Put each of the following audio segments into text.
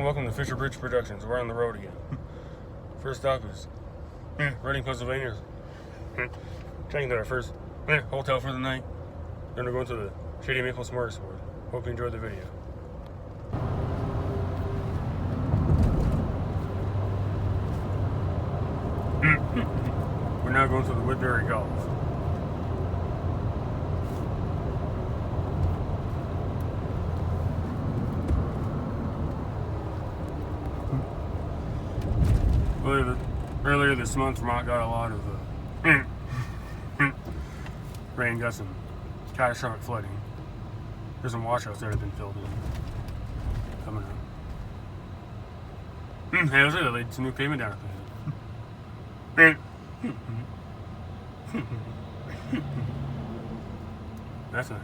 Welcome to Fisher Bridge Productions. We're on the road again. First stop is Reading, Pennsylvania. Checking out our first hotel for the night. Then we're going to the Shady Maple Smorgasbord. Hope you enjoyed the video. We're now going to the Woodbury Golf. Earlier this month, Vermont got a lot of rain, got some catastrophic flooding. There's some washouts that have been filled in. Coming up. Hey, they laid some new pavement down at the That's nice.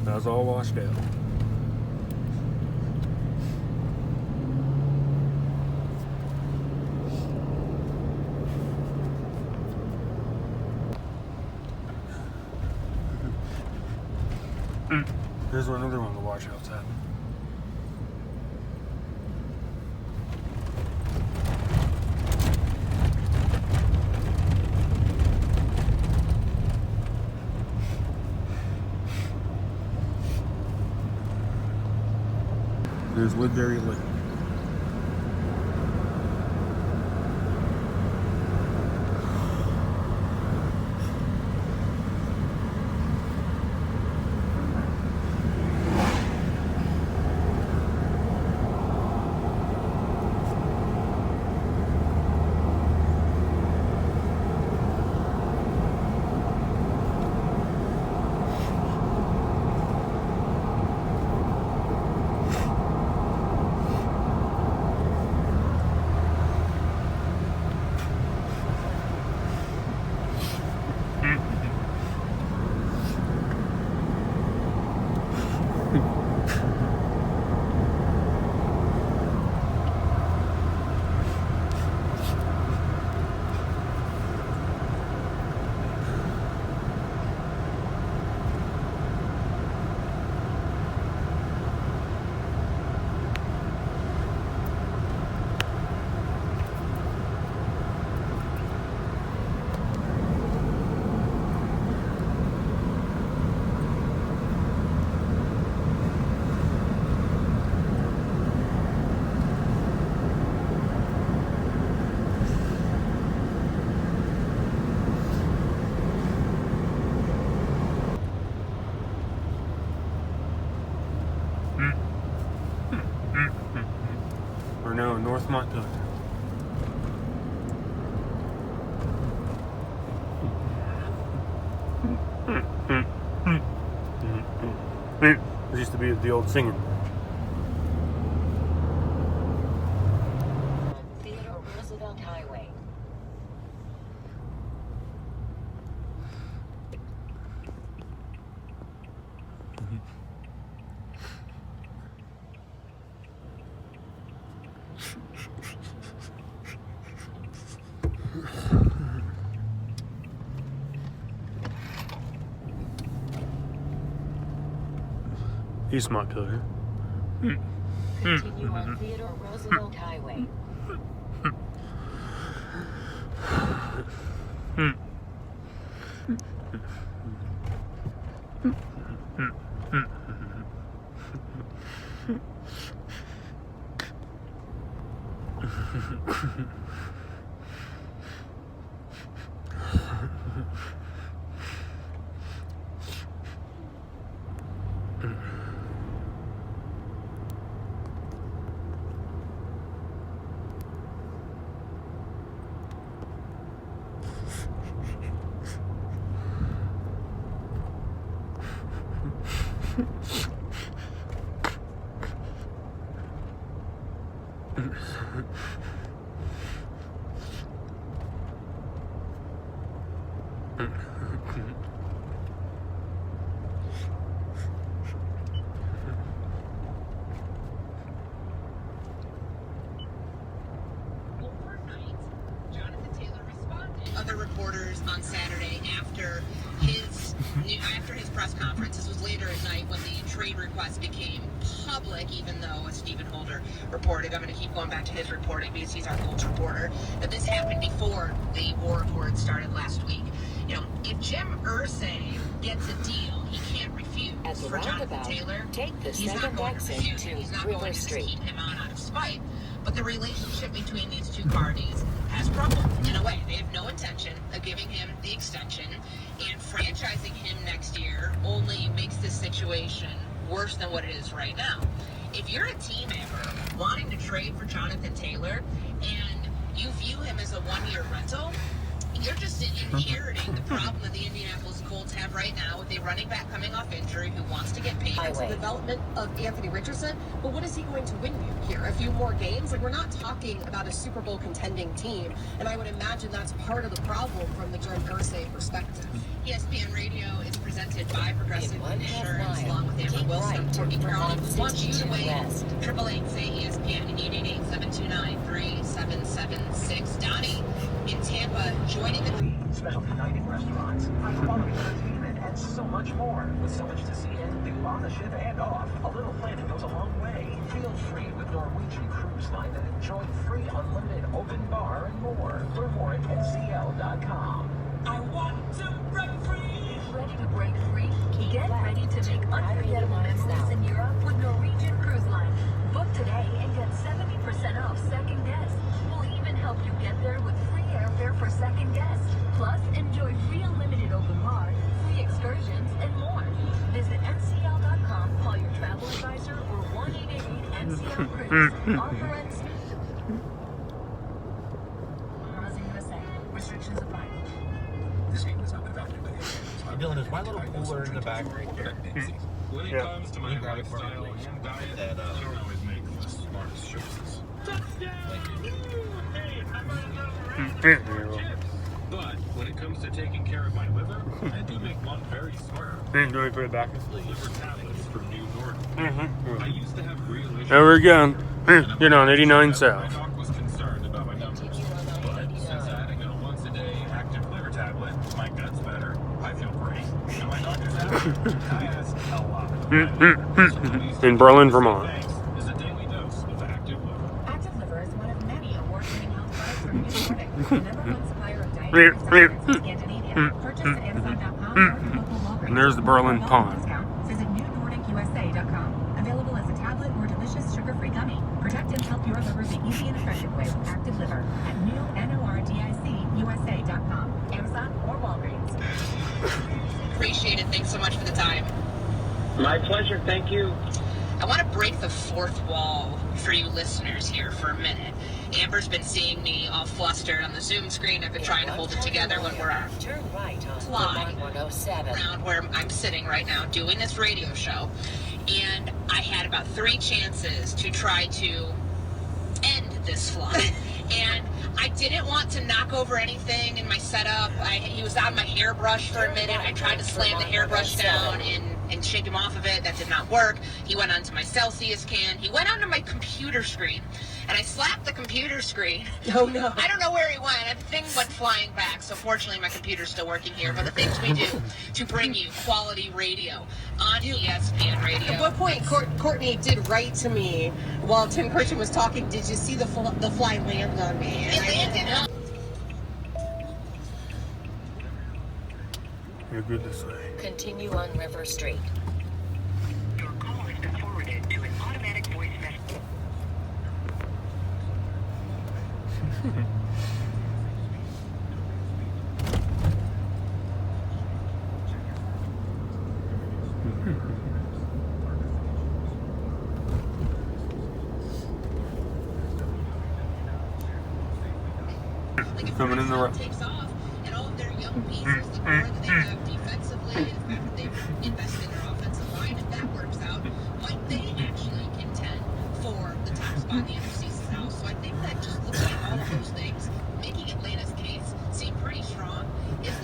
That was all washed out. Here's another one of the washouts happened. There's Woodbury Lake. We're now in North Montpelier. This used to be the old singing. Theodore Roosevelt Highway. East Montpelier. Continue on Theodore Roosevelt Highway. Other reporters on Saturday after his press conference. This was later at night when the trade request became public, even though, as Stephen Holder reported, I'm going to keep going back to his reporting because he's our Colts reporter, that this happened before the war of words started last week. You know, if Jim Irsay gets a deal, he can't refuse. At the For Jonathan roundabout, Taylor, take the he's not second going to exit refuse. to He's not River going to just Street. keep him on out of spite. But the relationship between these two parties has crumbled in a way. They have no intention of giving him the extension, and franchising him next year only makes this situation worse than what it is right now. If you're a team ever wanting to trade for Jonathan Taylor and you view him as a one-year rental, you're just inheriting the problem that the Indianapolis Colts have right now with a running back coming off injury who wants to get paid. Highway. The development of Anthony Richardson, but what is he going to win you here? A few more games? Like, we're not talking about a Super Bowl contending team, and I would imagine that's part of the problem from the Jim Irsay perspective. ESPN Radio is presented by Progressive In 1/2 Insurance, mile, along with Amber keep Wilson. right to Turkey County Vermont wants you to 62 wait. West. 888-SAY-ESPN, 888-729-3776. Donnie in Tampa joining the... Specialty dining restaurants, high-quality entertainment, and so much more. With so much to see and do on the ship and off, a little planning goes a long way. Feel free with Norwegian Cruise Line and enjoy free unlimited open bar and more. Learn more at ncl.com. I want to break free. Ready to break free? Keep Get left ready to make to unforgettable 5 memories south. in Europe with Norwegian Cruise Line. Book today and get 70% off second guest. We'll even help you get there with free airfare for second guest. Plus, enjoy free unlimited open bar, free excursions, and more. Visit ncl.com, call your travel advisor, or 1-888-NCL-CRUISE. Offer ends. USA. Restrictions apply. This game is not evaluated. Dylan, is my little cooler in the back? When it Yeah. comes to my Can you grab it for me, lifestyle please? and diet, That, I don't always make the smartest choices. There you go. But when it comes to taking care of my liver, I do make one very smart. Then do we put it back? Liver tablets from New York. I Mm-hmm. used to have real issues. There we go. Get on 89 My South. doc was concerned about my numbers. But since adding a once-a-day active liver tablet, my gut's better. I feel great. And my doctor's happy. That is a lot. In Berlin, Vermont. Thanks is a daily dose of active liver. Active Liver is one of many award-winning health products from New Nordic, the number one supplier of Here, dietary supplements in Scandinavia. Purchase at Amazon.com or your local Walgreens. And there's the Berlin For Pond. discount, visit NewNordicUSA.com. Available as a tablet or delicious sugar-free gummy. Protect and help your liver the easy and effective way with Active Liver at NordicUSA.com, Amazon or Walgreens. Appreciate it. Thanks so much for the time. My pleasure. Thank you. I want to break the fourth wall for you listeners here for a minute. Amber's been seeing me all flustered on the Zoom screen. I've been trying to hold it together when we're Turn right on Fly. Vermont 107. around where I'm sitting right now doing this radio show. And I had about 3 chances to try to end this fly. And I didn't want to knock over anything in my setup. He was on my hairbrush for a minute. I tried to slam the hairbrush down and shake him off of it. That did not work. He went onto my Celsius can. He went onto my computer screen. And I slapped the computer screen. Oh, no. I don't know where he went. The thing went flying back. So fortunately, my computer's still working here. But the things we do to bring you quality radio on ESPN Radio. At what point, Courtney did write to me while Tim Kirchin was talking, did you see the fly land on me? It landed. You're good this way. Continue on River Street. Your call has been forwarded to an automatic voice message. Coming in the right. Takes off, and all of their young pieces, the core that they have defensively, and the fact that they've invested in their offensive line, if that works out, might they actually contend for the top spot in the NFC South? So I think that just looking at all of those things, making Atlanta's case seem pretty strong, is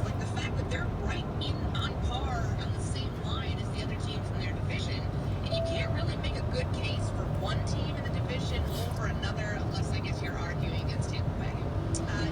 like the fact that they're right in on par on the same line as the other teams in their division, and you can't really make a good case for one team in the division over another unless I guess you're arguing against Tampa Bay.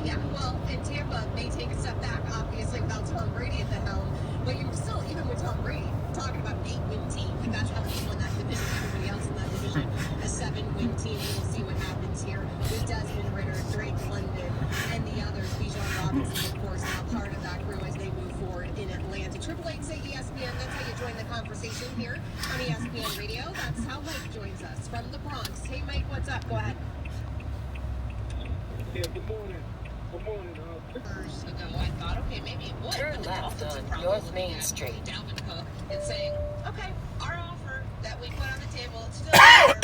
Yeah, well, and Tampa may take a step back, obviously, without Tom Brady at the helm, but you're still, even with Tom Brady, talking about 8-win team. Like, that's how they win that division. Everybody else in that division, a 7-win team. We'll see what happens here with Desmond Ritter, Drake London, and the others. Bijan Robinson, of course, now part of that crew as they move forward in Atlanta. 888 say ESPN, that's how you join the conversation here on ESPN Radio. That's how Mike joins us from the Bronx. Hey, Mike, what's up? Go ahead. Yeah, good morning. Good morning. Years ago, I thought, okay, maybe it would. Turn but the left Dolphins are on probably North looking Main at Street. Dalvin Cook and saying, okay, our offer that we put on the table, it's still there.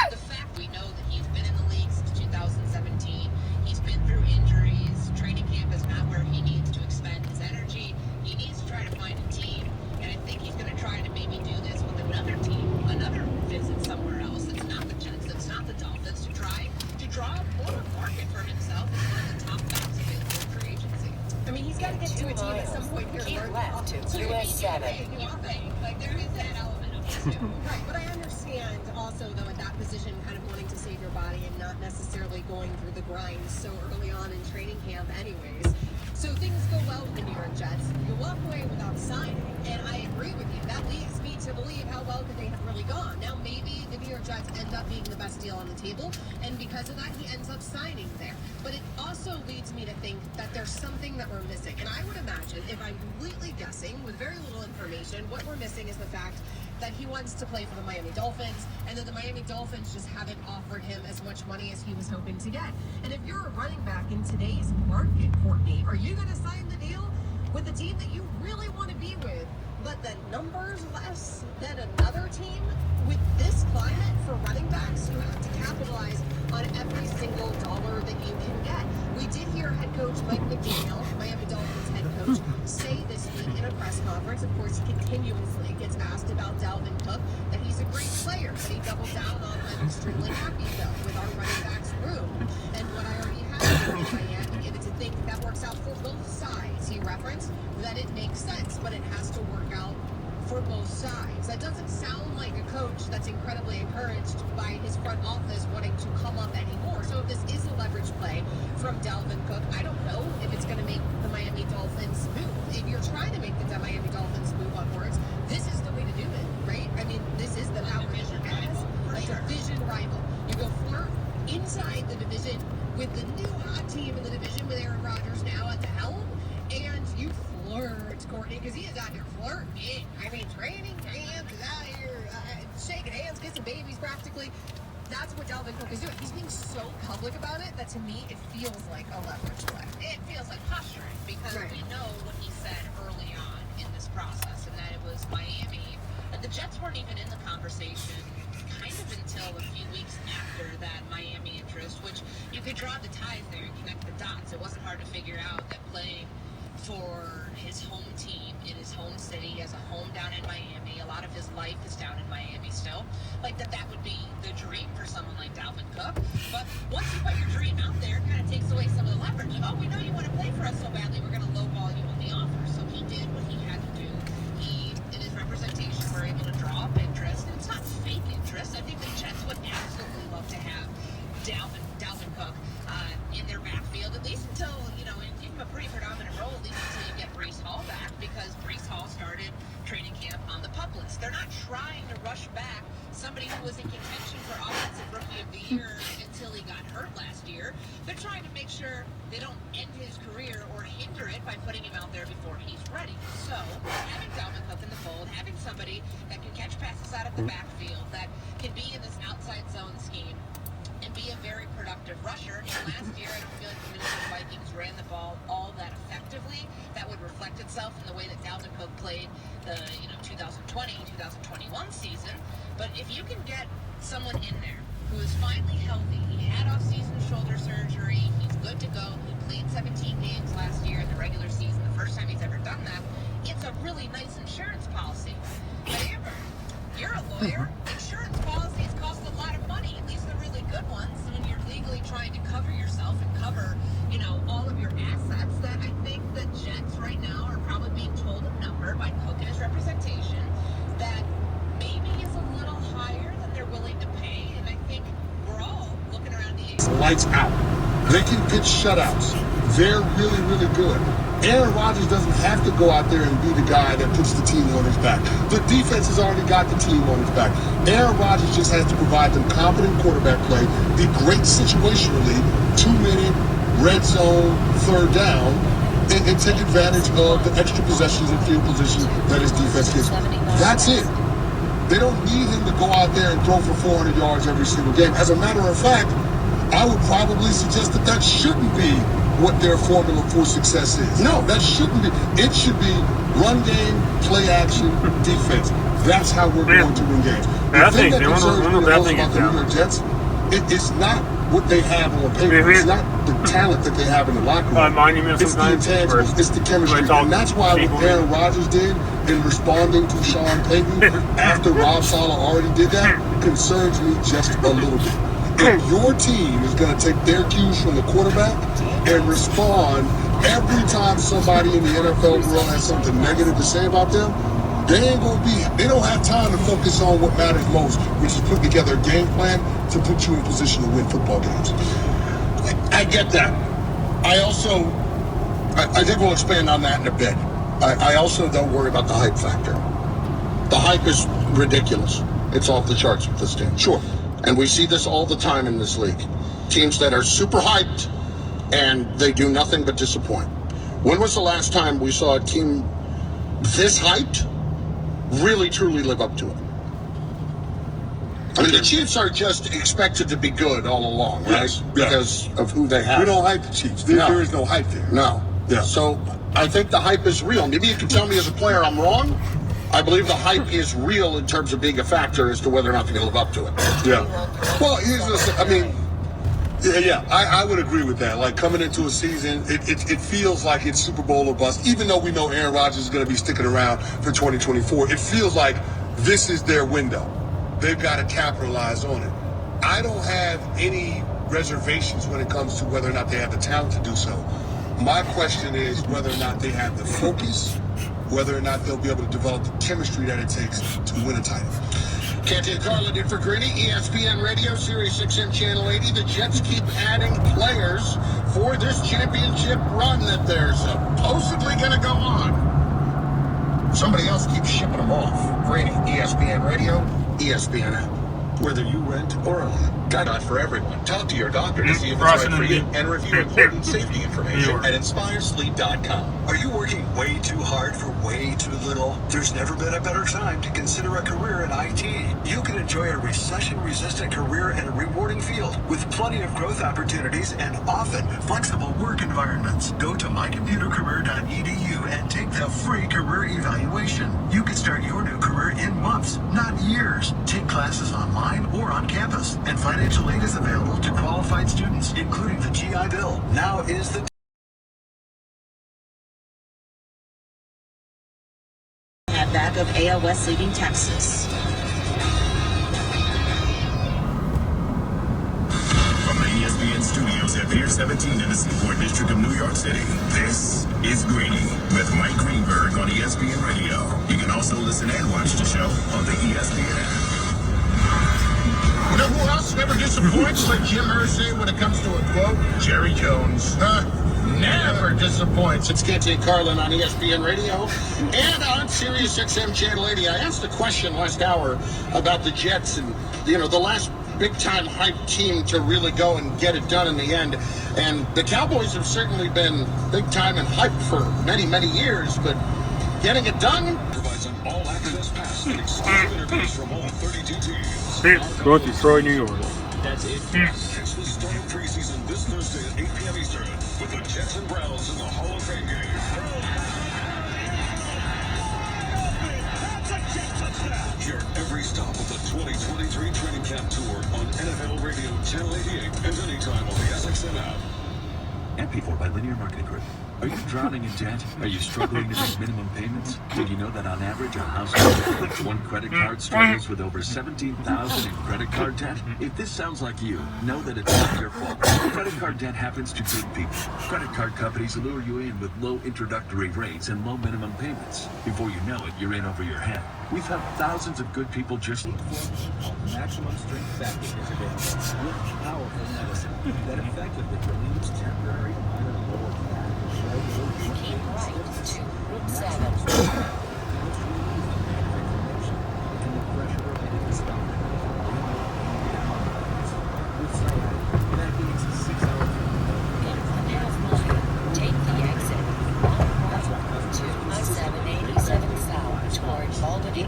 The fact we know that he's been in the league since 2017, he's been through injuries, training camp is not where he needs to expend his energy. He needs to try to find a team, and I think he's going to try to maybe do this with another team, another visit somewhere else. It's not the Jets, it's not the Dolphins, to try to draw more of a market for himself as one of the top backs available in free agency. I mean, he's got to get to a team at some point here. Keep to learn left to so US you 7. think, Like, there is that element of it, too. Right, but I understand also, though, at that position, kind of wanting to save your body and not necessarily going through the grind so early on in training camp anyways. So things go well with the New York Jets. You walk away without signing, and I agree with you. That leads me to believe how well could they have really gone. Now, maybe the New York Jets end up being the best deal on the table, and because of that, he ends up signing there. But it also leads me to think that there's something that we're missing. And I would imagine, if I'm completely guessing with very little information, what we're missing is the fact that he wants to play for the Miami Dolphins, and that the Miami Dolphins just haven't offered him as much money as he was hoping to get. And if you're a running back in today's market, Courtney, are you going to sign the deal with the team that you really want to be with, but the numbers less than another team? With this climate for running backs, you have to capitalize on every single dollar that you can get. We did hear head coach Mike McDaniel, Miami Dolphins head coach, say this week in a press conference, of course, he continuously gets asked about Dalvin Cook, that he's a great player, but he doubled down on I'm extremely happy, though, with our running backs room. And what I already have in Miami, if it's a thing that works out for both sides, he referenced that it makes sense, but it has to work out for both sides. That doesn't sound like a coach that's incredibly encouraged by his front office wanting to come up anymore. So if this is a leverage play from Dalvin Cook, I don't know if it's going to make the Miami Dolphins move. If you're trying to make the Miami Dolphins move upwards, this is the way to do it, right? I mean, this is the power as a division rival. You go flirt inside the division with the new hot team in the division with Aaron Rodgers now at the helm, and you flirt, Courtney, because he is out here flirting. I mean, training camp is out here shaking hands, kissing babies practically. That's what Dalvin Cook is doing. He's being so public about it that to me it feels like a leverage play. It feels like posturing because Right. we know what he said early on in this process, and that it was Miami. The Jets weren't even in the conversation kind of until a few weeks after that Miami interest, which you could draw the ties there and connect the dots. It wasn't hard to figure out that playing for his home team in his home city, he has a home down in Miami, a lot of his life is down in Miami still, like that would be the dream for someone like Dalvin Cook. But once you put your dream out there, it kind of takes away some of the leverage. Oh, we know you want to play for us so badly, we're going to lowball you on the offer. So he did what he had to do. He and his representation were able to draw up interest, and it's not fake interest. I think the Jets would absolutely love to have Dalvin Cook in their backfield, at least until, you know, and give him a pretty predominant role, at least until you get Breece Hall back, because Breece Hall started training camp on the PUP list. They're not trying to rush back somebody who was in contention for Offensive Rookie of the Year until he got hurt last year. They're trying to make sure they don't end his career or hinder it by putting him out there before he's ready. So, having Dalvin Cook in the fold, having somebody that can catch passes out of the backfield, that can be in this outside zone scheme, and be a very productive disruptive rusher. Last year, I don't feel like the Minnesota Vikings ran the ball all that effectively. That would reflect itself in the way that Dalvin Cook played the 2020, 2021 season. But if you can get someone in there who is finally healthy, he had off-season shoulder surgery, he's good to go, he played 17 games last year in the regular season, the first time he's ever done that, it's a really nice insurance policy. But Amber, you're a lawyer. Insurance policies cost a lot of money, at least the really good ones, when you're legally trying to cover yourself and cover, all of your assets. That I think the Jets right now are probably being told a number by Cook and his representation that maybe is a little higher than they're willing to pay. And I think we're all looking around the lights out. They can pitch shutouts. They're really, really good. Aaron Rodgers doesn't have to go out there and be the guy that puts the team on his back. The defense has already got the team on his back. Aaron Rodgers just has to provide them competent quarterback play, be great situationally, 2-minute, red zone, third down, and take advantage of the extra possessions and field position that his defense gets. That's it. They don't need him to go out there and throw for 400 yards every single game. As a matter of fact, I would probably suggest that shouldn't be what their formula for success is. No, that shouldn't be. It should be run game, play action, defense. That's how we're going to win games. The thing that concerns me the most about the New York Jets, it's not what they have on paper. It's not the talent that they have in the locker room. It's the intangibles. It's the chemistry. And that's why what Aaron Rodgers did in responding to Sean Payton after Rob Saleh already did that concerns me just a little bit. If your team is going to take their cues from the quarterback and respond every time somebody in the NFL world has something negative to say about them, they don't have time to focus on what matters most, which is putting together a game plan to put you in position to win football games. I get that. I think we'll expand on that in a bit. I also don't worry about the hype factor. The hype is ridiculous. It's off the charts with this team. Sure. And we see this all the time in this league. Teams that are super hyped and they do nothing but disappoint. When was the last time we saw a team this hyped really truly live up to it? I mean, the Chiefs are just expected to be good all along, right? Yes. Because of who they have. We don't hype the Chiefs. There is no hype there. No. Yeah. So I think the hype is real. Maybe you can tell me as a player I'm wrong. I believe the hype is real in terms of being a factor as to whether or not they're going to live up to it. Yeah. Well, I would agree with that. Like, coming into a season, it feels like it's Super Bowl or bust. Even though we know Aaron Rodgers is going to be sticking around for 2024, it feels like this is their window. They've got to capitalize on it. I don't have any reservations when it comes to whether or not they have the talent to do so. My question is whether or not they have the focus, whether or not they'll be able to develop the chemistry that it takes to win a title. Canty and Carlin in for Greeny, ESPN Radio, Sirius XM Channel 80. The Jets keep adding players for this championship run that they're supposedly going to go on. Somebody else keeps shipping them off. Greeny, ESPN Radio, ESPN app. Whether you rent or own, not for everyone. Talk to your doctor to see if it's right for you and review important safety information at InspireSleep.com. Are you working way too hard for way too little? There's never been a better time to consider a career in IT. You can enjoy a recession-resistant career in a rewarding field with plenty of growth opportunities and often flexible work environments. Go to mycomputercareer.edu and take the free career evaluation. You can start your new career in months, not years. Take classes online or on campus, and financial aid is available to qualified students, including the GI Bill. Now is the Back of AOS leading Texas. From the ESPN studios at Pier 17 in the Seaport District of New York City, this is Greeny with Mike Greenberg on ESPN Radio. You can also listen and watch the show on the ESPN app. You know who else never disappoints, like Jim Irsay when it comes to a quote? Jerry Jones. Never disappoints. It's Canty and Carlin on ESPN Radio and on Sirius XM Channel 80. I asked a question last hour about the Jets and, the last big-time hype team to really go and get it done in the end. And the Cowboys have certainly been big-time and hype for many, many years, but getting it done? Provides an all-access pass and exclusive interviews from all 32 teams. Go to Detroit, New York. That's it. Catch the start of preseason preseason this Thursday at 8 p.m. Eastern with the Jets and Browns in the Hall of Fame game. Hear every stop of the 2023 training camp tour on NFL Radio Channel 88 and anytime on the SXM app. MP4 by Linear Marketing Group. Are you drowning in debt? Are you struggling to make minimum payments? Did you know that on average a household with one credit card struggles with over $17,000 in credit card debt? If this sounds like you, know that it's not your fault. Credit card debt happens to good people. Credit card companies lure you in with low introductory rates and low minimum payments. Before you know it, you're in over your head. We've had thousands of good people just... Maximum strength factor is available with powerful medicine that effectively relieves temporary minor lower back. Keep right to Route 7. In 1/2 mile, take the exit on right to I-787 South toward Albany.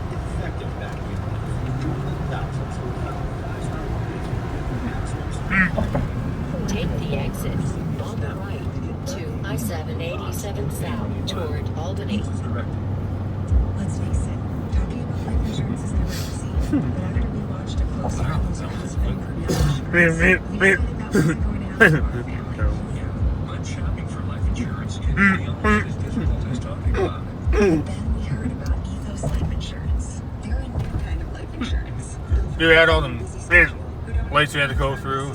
Take the exit on the right to I-787 South toward Albany. Let's face it, talking about life insurance is never easy. But after we watched a close look at I'm shopping for life insurance can be almost as difficult as talking about. then we heard about Ethos Life Insurance. They're a new kind of life insurance. You had all them lights you had to go through.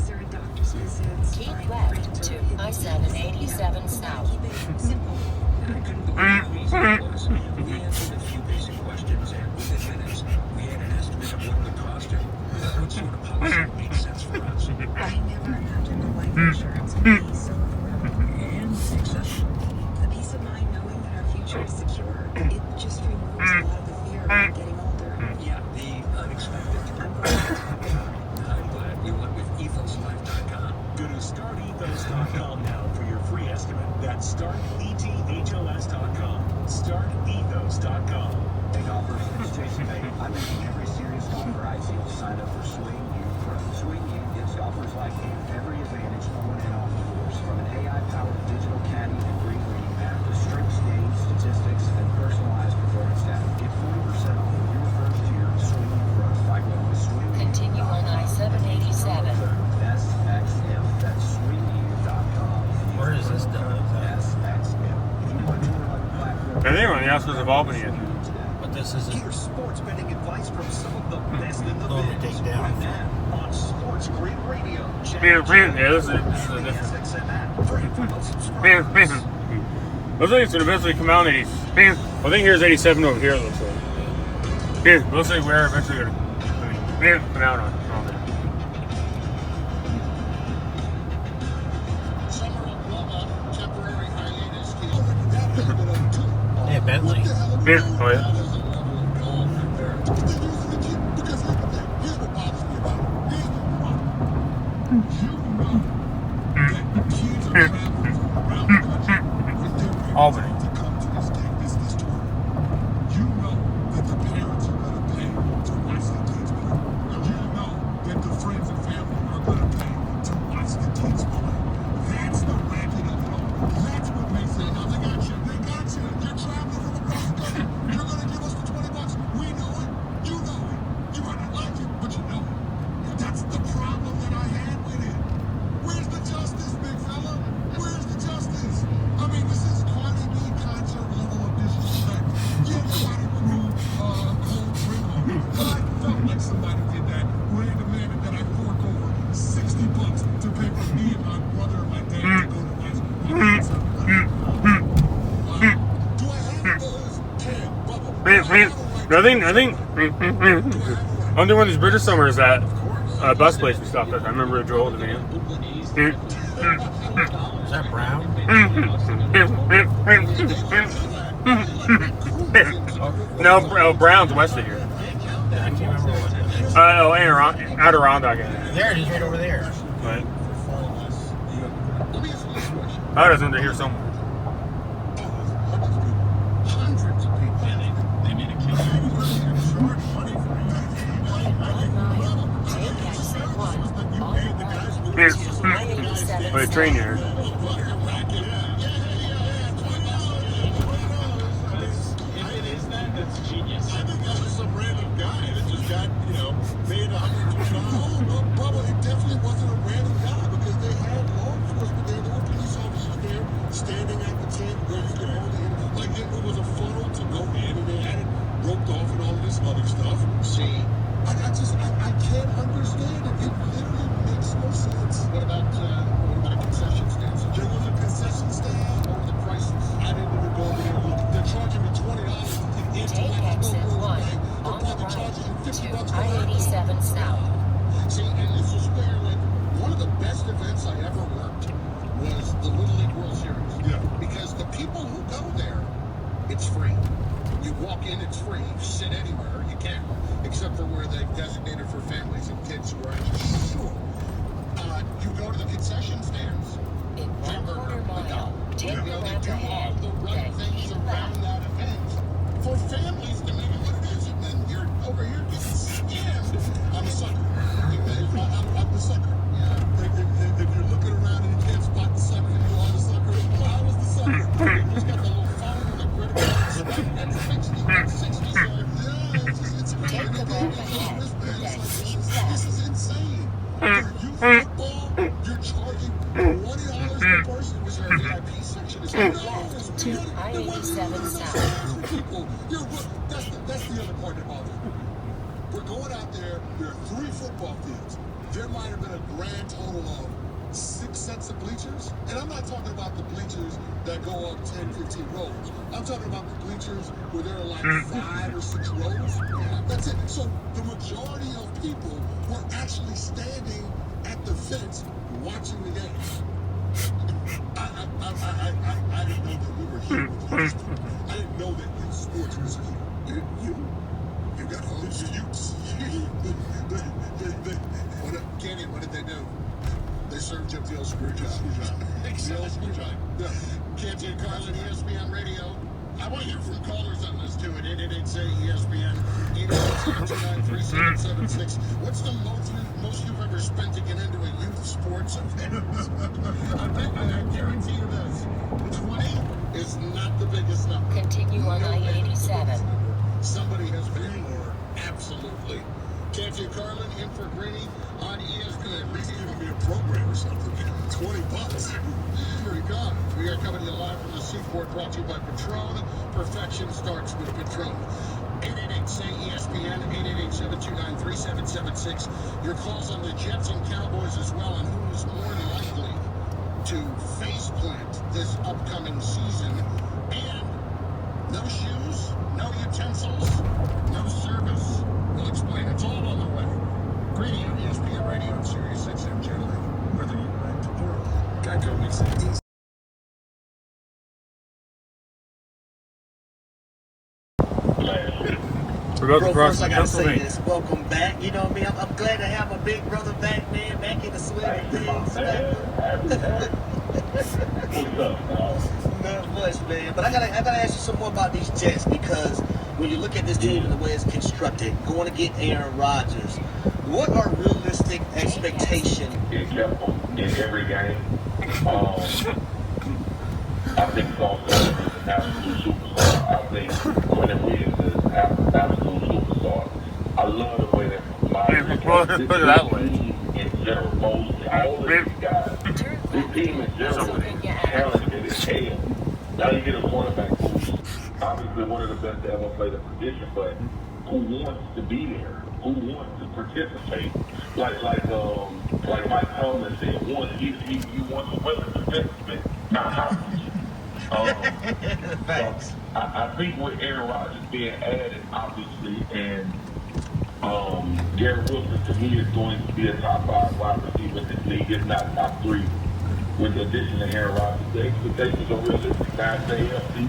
Keep left to I-787 South. Simple. And I couldn't believe how easy it was. We answered a few basic questions, and within minutes, we had an estimate of what it would cost and what sort of policy made sense for us. I never imagined that life insurance would be so affordable And accessible. The peace of mind knowing that our future is secure, it just removes a lot of the fear of getting older. Yeah, the unexpected. I'm glad to talk about it. I'm glad we went with ethoslife.com. Go to startethos.com now for your free estimate. That's startethos.com. Startethos.com. Big offers. It's Jason May. I'm making every serious offer I see to sign up for Swing U Pro. Swing U gives golfers like you every advantage on and off the course. From an AI-powered digital caddy and green reading map to strict stage statistics and personalized performance data. Get 40% off of your first year of Swing U Pro by going to Swing U. Continue on I-787. SXM. That's swingu.com. Where is this done? SXM. If you want to join our platform, And they were on the outskirts of Albany. But this isn't. here's sports betting advice from some of the best in the Going to biz. take down. Right now on Sports Grid Radio. Check Yeah, out this is a different. SXM app for incremental Man, subscribers. those things would eventually come out in 80s. Man, I think here's 87 over here, it looks like. Yeah, looks like we're eventually going to come out on there. Yeah, Bentley. Yeah, oh yeah. Albany. I think under one of these bridges somewhere is that bus place we stopped at. I remember it drove the van. Is that Brown? No, Brown's west of here. Yeah, I can't remember what. Adirondack. There it is, right over there. Right. I was under here somewhere. But they train here. That's genius. I think that was some random guy that just got, made $120. No, Bubba, it definitely wasn't a random guy because they had law enforcement there. There were police officers there standing at the tent where you could hold it. Like it was a funnel to go in and they had it roped off and all of this other stuff. See, I can't understand it. It literally makes no sense. What about a concession stand? So there was a concession stand. What were the prices? I didn't even go over there and look. They're charging me $20 to get into Take exit 1 on the right to I-87 South. See, and this is where, one of the best events I ever worked was the Little League World Series. Yeah. Because the people who go there, it's free. You walk in, it's free. You sit anywhere, you can, except for where they've designated for families and kids who are actually sure. You go to the concession stands. In 1/4 mile, take the ramp ahead, then keep left. That event for families to make it what it is, and then you're over here getting scammed. I'm a sucker. I'm the sucker. Yeah. If you're looking around and you can't spot the sucker, you are the sucker. Well, I was the sucker. He's got the little phone and the credit card at 60. It's Take the ramp ahead, then keep left. This is insane. For youth football, you're charging $20 per person. Was there a VIP section? To I-87 South. That's the other part that bothers me. We're going out there. There are 3 football fields. There might have been a grand total of 6 sets of bleachers. And I'm not talking about the bleachers that go up 10, 15 rows. I'm talking about the bleachers where there are like 5 or 6 rows. That's it. So the majority of people were actually standing at the fence watching the game. I didn't know that we were here. I didn't know that youth sports was here. You got hosts. Kenny, what did they do? They served you up the old screw job. The old screw job. Yeah. Canty and Carlin, ESPN Radio. I want to hear from callers on this too. At 888-ESPN, 888-293-776. What's the most you've ever spent to get into a youth sports event? I guarantee you this. 20 is not the biggest number. Continue on I-87. Somebody has paid more. Absolutely. Canty and Carlin in for Greeny on ESPN. Maybe even be a program or something. $20. Here we go. We are coming to you live from the Seaport, brought to you by Patron. Perfection starts with Patron. 888-SAY-ESPN, 888-729-3776. Your calls on the Jets and Cowboys as well, and who's more likely to face plant this upcoming season. And no shoes, no utensils, no service. We'll explain. It's all on the way. Greeny on ESPN Radio and Sirius XM Channel 8. Whether you rent or Geico makes it easy. Bro, first I gotta say this. Welcome back. You know what I mean? I'm glad to have my big brother back, man. Back in the swing of things. Not much, man. But I gotta ask you some more about these Jets, because when you look at this team and the way it's constructed, going to get Aaron Rodgers, what are realistic expectations? Get careful in every game. I think Sauce is an absolute superstar. I think Quentin Williams is an absolute superstar. I love the way that Look at that way. In general, mostly all of these guys. This team in general is talented as hell. Now you get a quarterback who's obviously one of the best to ever play the position, but who wants to be there? Who wants to participate? Like Mike Tomlin said, he wants a willing participant, not hostage. Thanks. I think with Aaron Rodgers being added, obviously, and Garrett Wilson to me is going to be a top 5 wide receiver in this league, if not top 3, with the addition of Aaron Rodgers. The expectations are realistic. Now it's the AFC,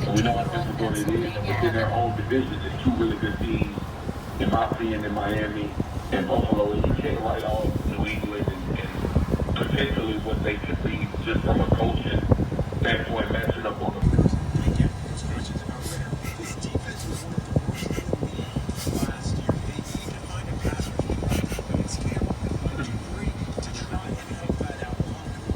and we know how difficult it is. And within their own division, there's 2 really good teams, in my opinion, in Miami and Buffalo. And you can't write off New England and potentially what they could be just from a coaching standpoint, matching up on them. Thank you. This defense was one of the worst in the league last year. They need to find a pass rush. It's Campbell and Mike to try and help that out along with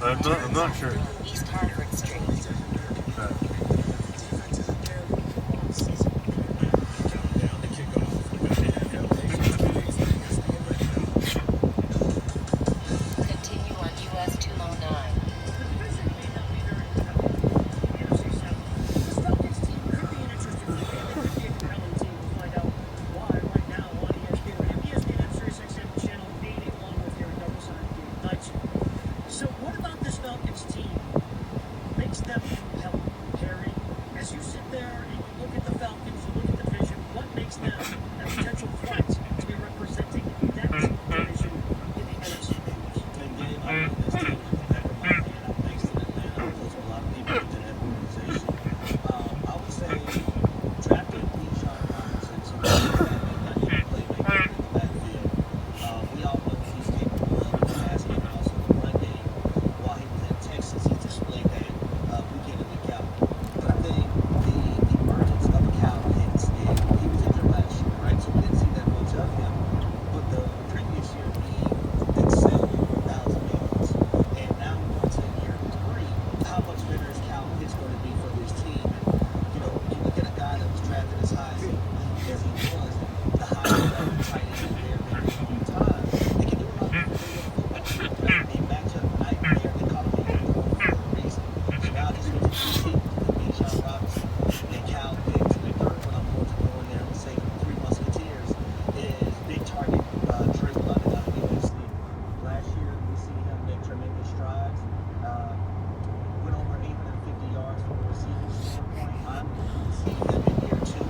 I'm not sure. East Hardwick Street. Continue on US 209. So what about this Falcons team makes them compelling, Harry? As you sit there and you look at the Falcons, you look at the vision, what makes them a potential threat to be representing that division in the NFC? And Gabe, I know this team is competitive. I'm based in Atlanta. There's a lot of people within that organization. I would say drafting Bijan Robinson, so not even playmaker in the backfield. We all know he's capable of the pass game and also the run game. While he was in Texas, he displayed that week in and week out. But I think the emergence of Cal Pitts, and he was injured last year, right? So we didn't see that much of him. But the previous year, he excelled over 1,000 yards. And now we're going to year 3. How much better is Cal Pitts going to be for this team? And, you know, you look at a guy that was drafted as high as he was, the highest level tight end there maybe of all time. They can do a lot of things with football. They match up nightmare. They call him a hero for a reason. So now these are the two teams, Bijan Robinson and Cal Pitts. And the third one I'm going to go in there and say the Three Musketeers is big target Drake London out of USC. Last year we see him make tremendous strides. Went over 850 yards from a receiving standpoint. I'm going to see him in year 2.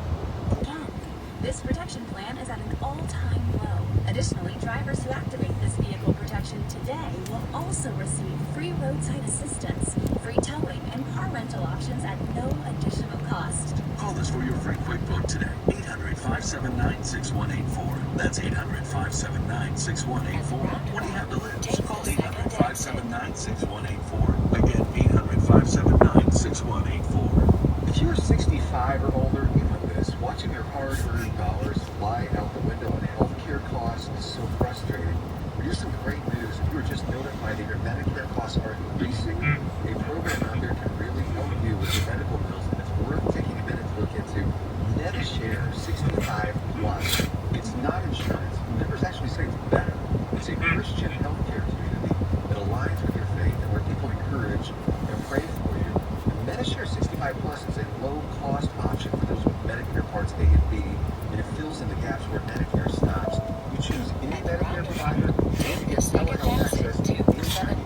This protection plan is at an all-time low. Additionally, drivers who activate this vehicle protection today will also receive free roadside assistance, free towing, and car rental options at no additional cost. Call us for your free quick quote today. 800-579-6184. That's 800-579-6184. What do you have to lose? Call 800-579-6184. Again, 800-579-6184. If you're 65 or older, you know this. Watching your hard-earned dollars fly out the window in healthcare costs is so frustrating. But here's some great news. If you were just notified that your Medicare costs are increasing, a program out there can really help you with your medical bills, and it's worth taking a minute to look into. MediShare 65 Plus. It's not insurance. Members actually say it's better. It's a Christian healthcare community that aligns with your faith and where people encourage and pray for you. And MediShare 65 Plus is a low-cost option for those with Medicare Parts A and B, and it fills in the gaps where Medicare stops. You choose any Medicare provider and get telehealth access to inside.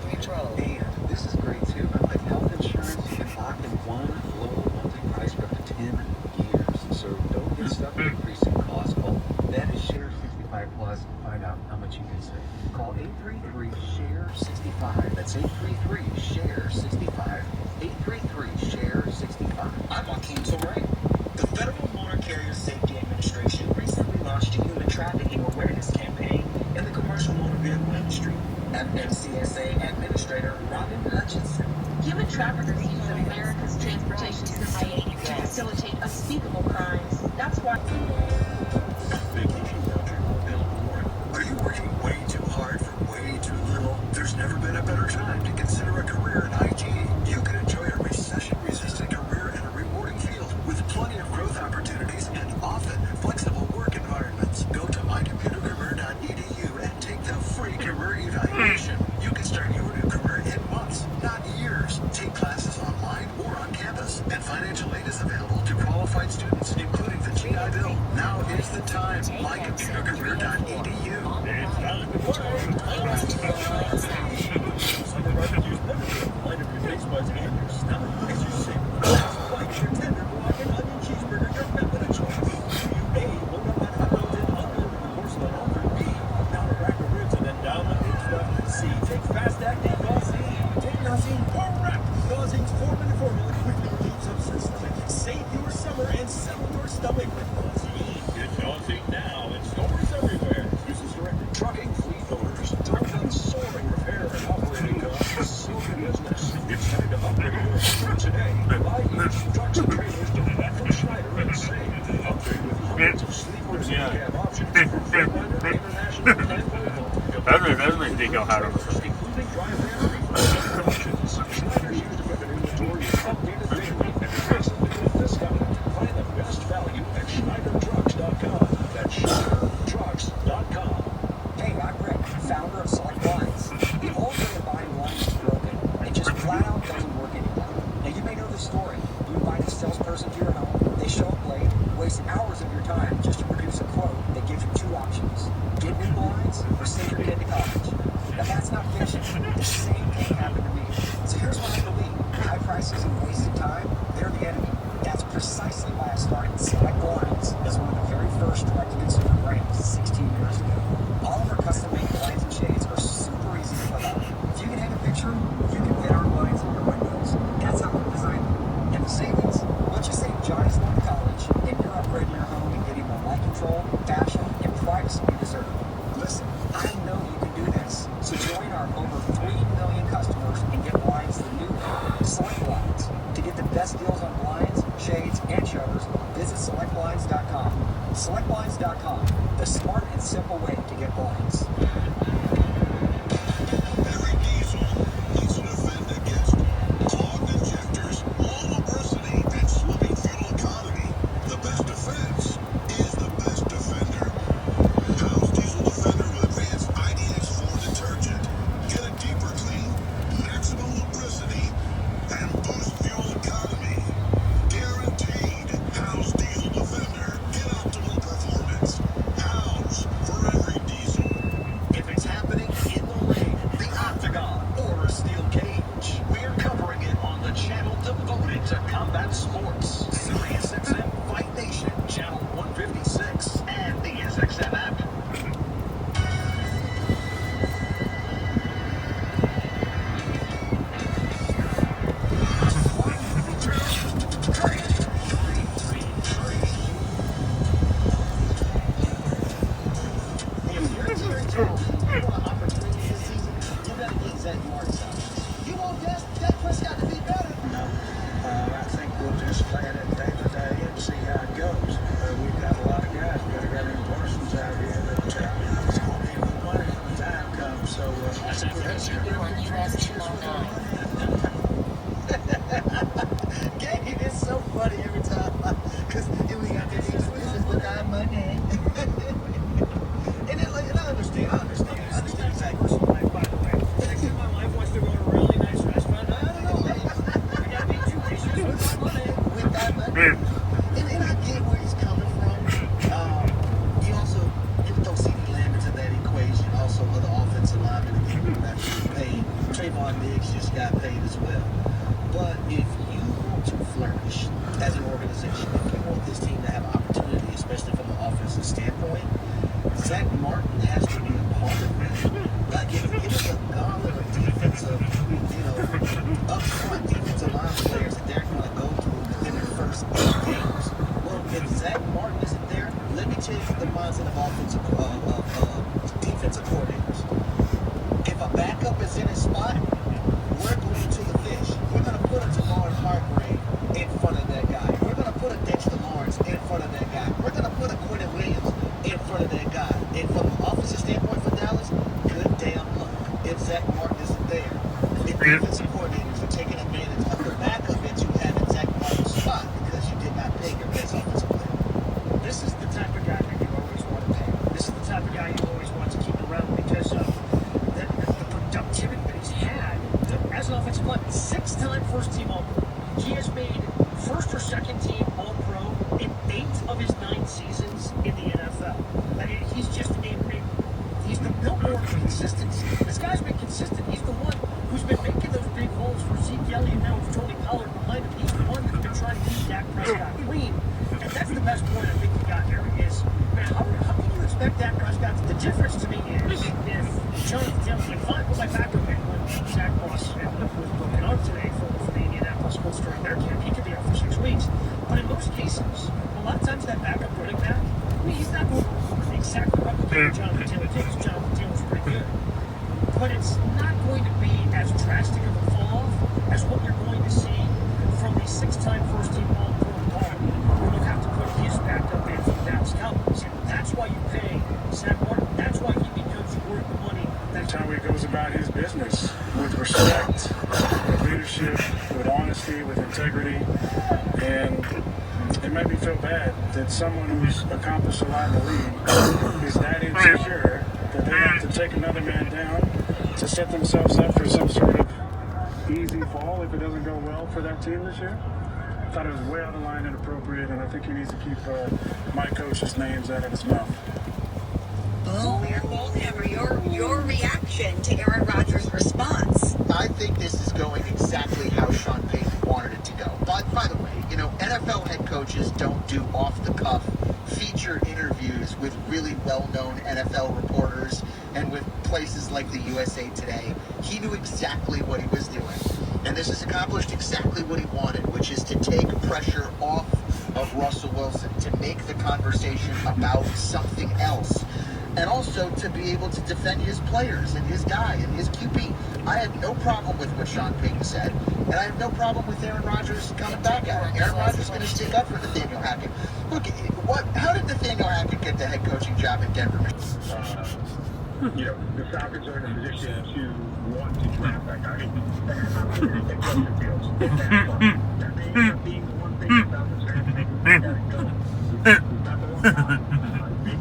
And this is great too. Unlike health insurance, you can lock in one low monthly price for up to 10 years. So don't get stuck with increasing costs. Call MediShare 65 Plus and find out how much you can save. Call 833-SHARE-65. That's 833-SHARE-65. 833-SHARE-65. I'm Joaquin Torre. The Federal Motor Carrier Safety Administration recently launched a human trafficking awareness campaign in the commercial motor vehicle industry. FMCSA Administrator Robin Hutchinson. Human traffickers use America's transportation system to facilitate unspeakable crimes. That's why. Vacation road trip will build more. Are you working way too hard for way too little? There's never been a better time to consider a career in IT. You can enjoy a recession-resistant career in a rewarding field with plenty of growth opportunities and often flexible work environments. Go to mycomputercareer.edu and take the free career evaluation. You can start your new career in months, not years. Take classes online or on campus, and financial aid is available to qualified students, including the GI Bill. Now is the time. mycomputercareer.edu. It's time to Martin's options. You want Dak Prescott to be better? No. I think we'll just play it day to day and see how it goes. We've got a lot of guys. We've got a guy named Parsons out here that it's going to be a good money when the time comes. So I think we're Gabe is so funny every time. Because we got this is what I'm money. And I understand exactly. By the way, next time my wife wants to go to a really nice restaurant, I don't know. I got to be too patient with my money. With that money. And I get where he's coming from. You also throw CD Lamb into that equation. Also, other offensive linemen again that paid. Trayvon Diggs just got paid as well. But if you want to flourish as an organization, if you want this team to have opportunity, especially from an offensive standpoint, Zach Martin has to be a part of it. Like, if it's a gauntlet of defensive, upfront defensive line players that they're going to go through within their first 8 games. Well, if Zach Martin isn't there, let me tell you the mindset of defensive coordinators. If a backup is in his spot, we're going to the fish. We're going to put a Tamar Hargrave in front of that guy. We're going to put a Dexter Lawrence in front of that guy. We're going to put a Quentin Williams in front of that guy. And from an offensive standpoint for Dallas, good damn luck. If Zach Martin isn't there, the defensive coordinators are taking advantage of the backup that you have in Zach Martin's spot because you did not pay your best offensive player. This is the type of guy that you always want to pay. This is the type of guy you always want to keep around because of the productivity that he's had as an offensive player. 6-time first-team All-Pro. He has made first or second-team All-Pro in 8 of his 9 seasons in the NFL. I mean, he's just he's the billboard of consistency. This guy's been consistent. He's the one who's been making those big holes for Zeke Elliott and now with Tony Pollard behind him. He's the one that's been trying to keep Dak Prescott clean. And that's the best point I think you got here is, man, how can you expect Dak Prescott? The difference to me is if Jonathan Taylor, if I put my backup in when Zach Moss was broken up today for the Indianapolis Colts during their camp, he could be out for 6 weeks. But in most cases, a lot of times that backup running back, I mean, he's not going to exactly replicate what Jonathan Taylor did because Jonathan Taylor's pretty good. But it's not going to be as drastic of a fall off as what you're going to see from the 6-time first-team All-Pro ball, where they'll have to put his backup in for the Dallas Cowboys. And that's why you pay Zach Martin. That's why he becomes worth the money. That's how he goes about his business, with respect, with leadership, with honesty, with integrity. And it made me feel bad that someone who's accomplished a lot in the league is that insecure that they have to take another man down to set themselves up for some sort of easy fall if it doesn't go well for that team this year. I thought it was way out of line, inappropriate, and I think he needs to keep my coach's names out of his mouth. Your reaction to Aaron Rodgers' response. I think this is going exactly how Sean Payton wanted it to go. But by the way, NFL head coaches don't do off-the-cuff feature interviews with really well-known NFL reporters and with places like the USA Today. He knew exactly what he was doing. And this has accomplished exactly what he wanted, which is to take pressure off of Russell Wilson, to make the conversation about something else. And also to be able to defend his players and his guy and his QB. I have no problem with what Sean Payton said, and I have no problem with Aaron Rodgers coming back at it. Aaron Rodgers is going to stick up for Nathaniel Hackett. Look, how did Nathaniel Hackett get the head coaching job in Denver? The Falcons are in a position to want to draft that guy. It Justin Fields. That may end up being the one thing the Falcons are going to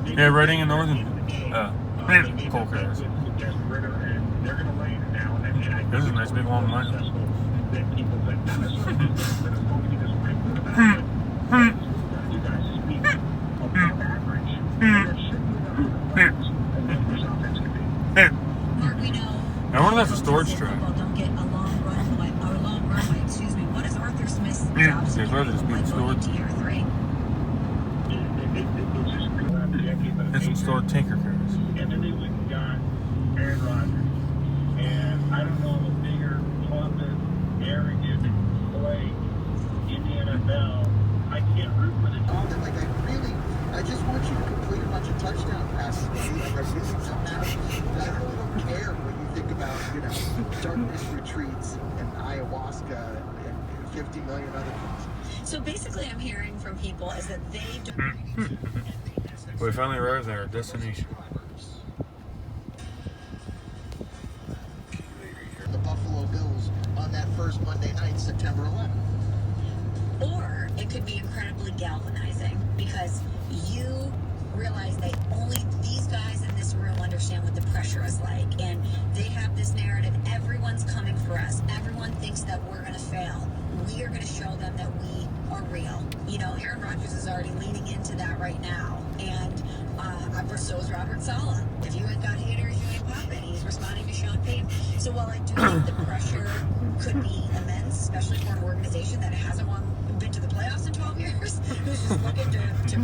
make. Yeah, Reading and Northern. Cold Carriers. This is a nice big long line. I wonder if that's a storage truck. Don't get a long runway, excuse me. What is Arthur Smith's job? It's rather just being stored. Tier 3. It's some stored tanker carriers. And then we went and got Aaron Rodgers. And I don't know of a bigger, pompous, arrogant play in the NFL. I can't root for the team. I just want you to complete a bunch of touchdown passes. I really don't care what you think about, darkness retreats and ayahuasca and 50 million other things. So basically, I'm hearing from people is that they don't. We finally arrived at our destination. The Buffalo Bills on that first Monday night, September 11th. Or it could be incredibly galvanizing because you realize that only these guys in this room understand what the pressure is like, and they have this narrative, everyone's coming for us, everyone thinks that we're going to fail, we are going to show them that we are real. You know, Aaron Rodgers is already leaning into that right now, and so is Robert Saleh. If you ain't got haters, you ain't popping. He's responding to Sean Payton. So while I do think the pressure could be immense, especially for an organization that hasn't been to the playoffs in 12 years, who's just looking to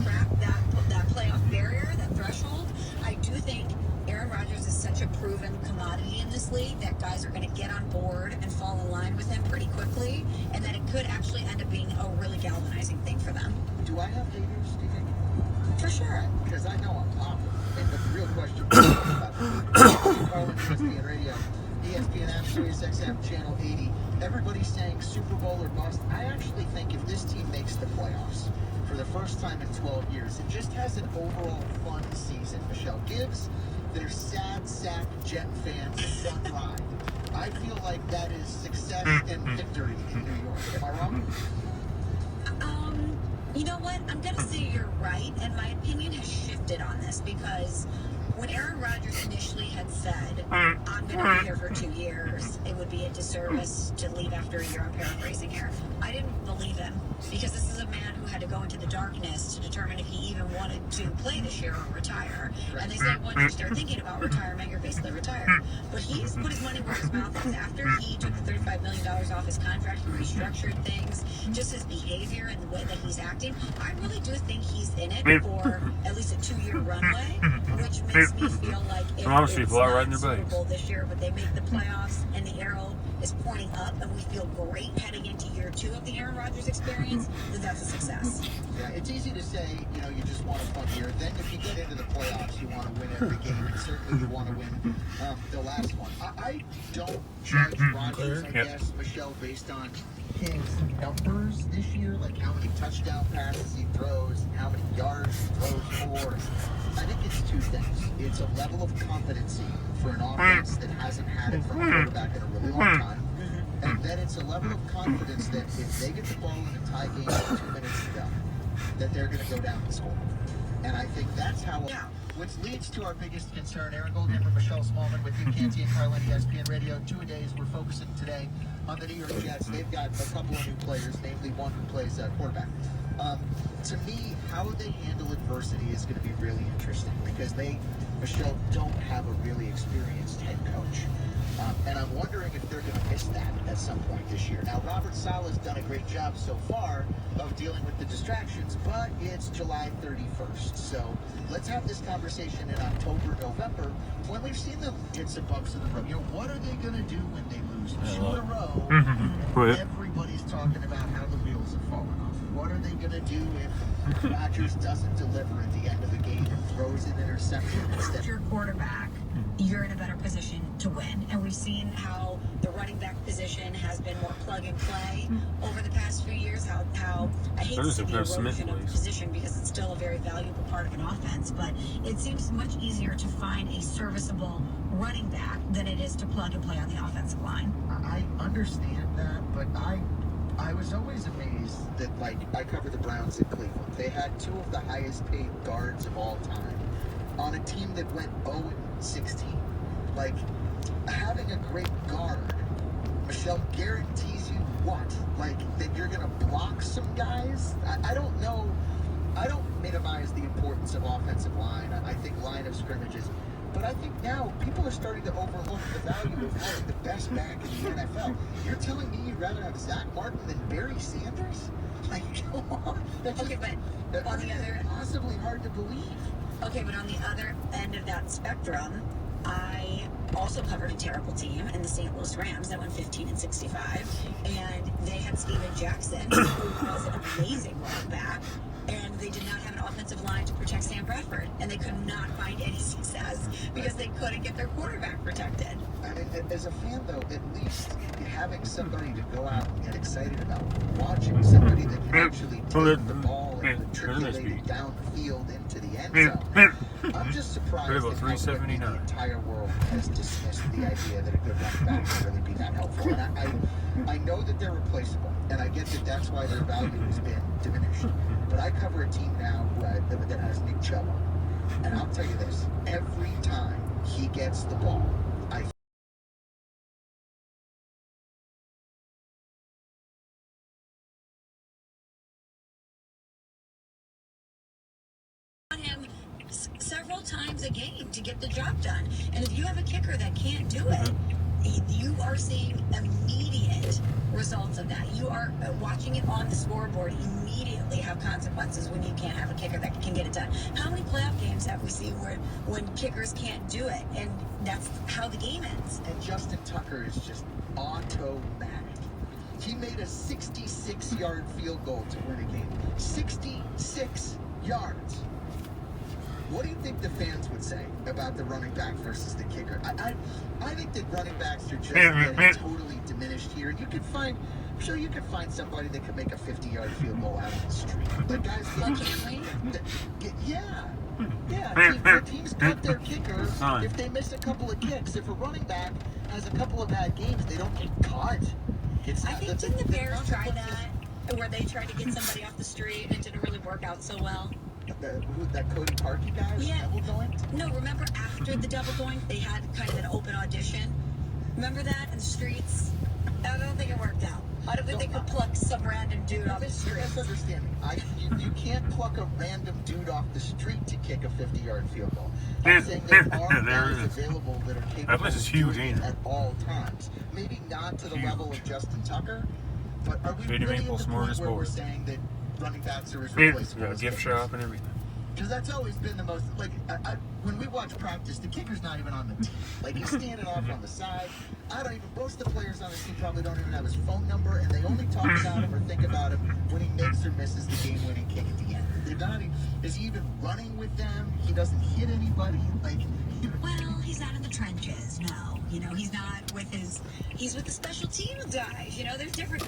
crack that playoff barrier, that threshold, I do think Aaron Rodgers is such a proven commodity in this league that guys are going to get on board and fall in line with him pretty quickly, and that it could actually end up being a really galvanizing thing for them. Do I have haters, do you think? For sure. Because I know I'm popular. And the real question is about Carlin, ESPN Radio, ESPN app, Sirius XM, Channel 80. Everybody's saying Super Bowl or bust. I actually think if this team makes the playoffs for the first time in 12 years, it just has an overall fun season. Michelle gives their sad sack Jet fans a fun ride. I feel like that is success and victory in New York. Am I wrong? You know what? I'm going to say you're right, and my opinion has shifted on this because when Aaron Rodgers initially had said, I'm going to be here for 2 years, it would be a disservice to leave after a year, I'm paraphrasing here, I didn't believe him because this is a man who had to go into the darkness to determine if he even wanted to play this year or retire. And they say once you start thinking about retirement, you're basically retired. But he's put his money where his mouth is. After he took the $35 million off his contract, he restructured things, just his behavior and the way that he's acting, I really do think he's in it for at least a 2-year runway, which makes me feel like if it's people are riding not their Super bikes Bowl this year, but they make the playoffs and the arrow is pointing up and we feel great heading into year 2 of the Aaron Rodgers experience, then that's a success. Yeah, it's easy to say, you just want a fun year. Then if you get into the playoffs, you want to win every game, and certainly you want to win the last one. I don't judge Rodgers, I guess, Michelle, based on his numbers this year, like how many touchdown passes he throws, and how many yards he throws for. I think it's 2 things. It's a level of competency for an offense that hasn't had it from a quarterback in a really long time. And then it's a level of confidence that if they get the ball in a tie game with 2 minutes to go, that they're going to go down and score. And I think that's how... Yeah. Which leads to our biggest concern. Aaron Goldhammer, Michelle Smallman with you, Canty and Carlin, ESPN Radio. 2-a-days. We're focusing today on the New York Jets. They've got a couple of new players, namely one who plays quarterback. To me, how they handle adversity is going to be really interesting because they, Michelle, don't have a really experienced head coach. And I'm wondering if they're going to miss that at some point this year. Now, Robert Saleh's done a great job so far of dealing with the distractions, but it's July 31st. So let's have this conversation in October, November, when we've seen them get some bumps in the road. What are they going to do when they lose 2 in a row? And everybody's talking about how the wheels have fallen off. What are they going to do if Rodgers doesn't deliver at the end of the game and throws an interception instead? If you're a quarterback, you're in a better position to win. And we've seen how the running back position has been more plug and play over the past few years. How I hate to see the erosion of the position because it's still a very valuable part of an offense, but it seems much easier to find a serviceable running back than it is to plug and play on the offensive line. I understand that, but I was always amazed that, I cover the Browns in Cleveland. They had 2 of the highest paid guards of all time on a team that went 0-16. Having a great guard, Michelle, guarantees you what? That you're going to block some guys? I don't know. I don't minimize the importance of offensive line. I think line of scrimmages. But I think now people are starting to overlook the value of having the best back in the NFL. You're telling me you'd rather have Zach Martin than Barry Sanders? Come on. That's okay, but on the other... possibly hard to believe. Okay, but on the other end of that spectrum, I also covered a terrible team in the St. Louis Rams that went 15-65, and they had Steven Jackson, who was an amazing running back, And they did not have an offensive line to protect Sam Bradford, and they could not find any success because they couldn't get their quarterback protected. I mean, as a fan, though, at least having somebody to go out and get excited about, watching somebody that can actually take the ball and matriculate it down the field into the end zone. I'm just surprised that how quickly the entire world has dismissed the idea that a good running back can really be that helpful. And I know that they're replaceable, and I get that that's why their value has been diminished. But I cover a team now that has Nick Chubb on. And I'll tell you this, every time he gets the ball, I on him several times a game to get the job done. And if you have a kicker that can't do it, you are seeing immediate results of that. You are watching it on the scoreboard immediately have consequences when you can't have a kicker that can get it done. How many playoff games have we seen where when kickers can't do it, and that's how the game ends? And Justin Tucker is just automatic. He made a 66-yard field goal to win a game. 66 yards. What do you think the fans would say about the running back versus the kicker? I think that running backs are just getting totally diminished here. And you could find, I'm sure you could find somebody that could make a 50-yard field goal out on the street. Like guys yeah. Teams cut their kickers if they miss a couple of kicks. If a running back has a couple of bad games, they don't get cut. I think didn't the Bears try that, where they tried to get somebody off the street and it didn't really work out so well? That Cody Parkey guy was double doinked? No, remember after the double doink, they had kind of an open audition. Remember that in the streets? I don't think it worked out. I don't think they could pluck some random dude off the street. Misunderstanding. You can't pluck a random dude off the street to kick a 50-yard field goal. I'm saying there are guys available that are capable of doing it at all times. Maybe not to the level of Justin Tucker, but are we really at the point where we're saying that running backs are as replaceable as gift shop and everything? Because that's always been the most, like, when we watch practice, the kicker's not even on the team. Like, he's standing off on the side. Most of the players on the team probably don't even have his phone number, and they only talk about him or think about him when he makes or misses the game-winning kick at the end. Is he even running with them? He doesn't hit anybody. Like, well, he's not in the trenches, no. You know, he's not with he's with the special teams guys. You know, there's different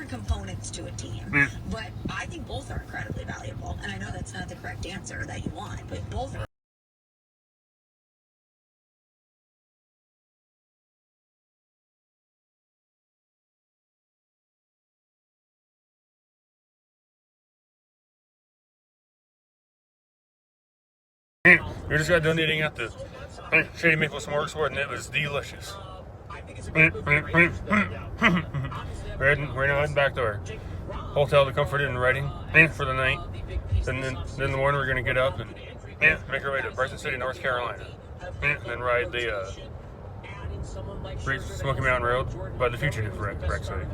components to a team. But I think both are incredibly valuable. And I know that's not the correct answer that you want, but both are. We just got done eating at the Shady Maple Smorgasbord, and it was delicious. We're now heading back to our hotel to Comfort Inn Reading for the night. And then in the morning we're going to get up and make our way to Bryson City, North Carolina. And then ride the Smoky Mountain Road by the Fugitive Wreck site.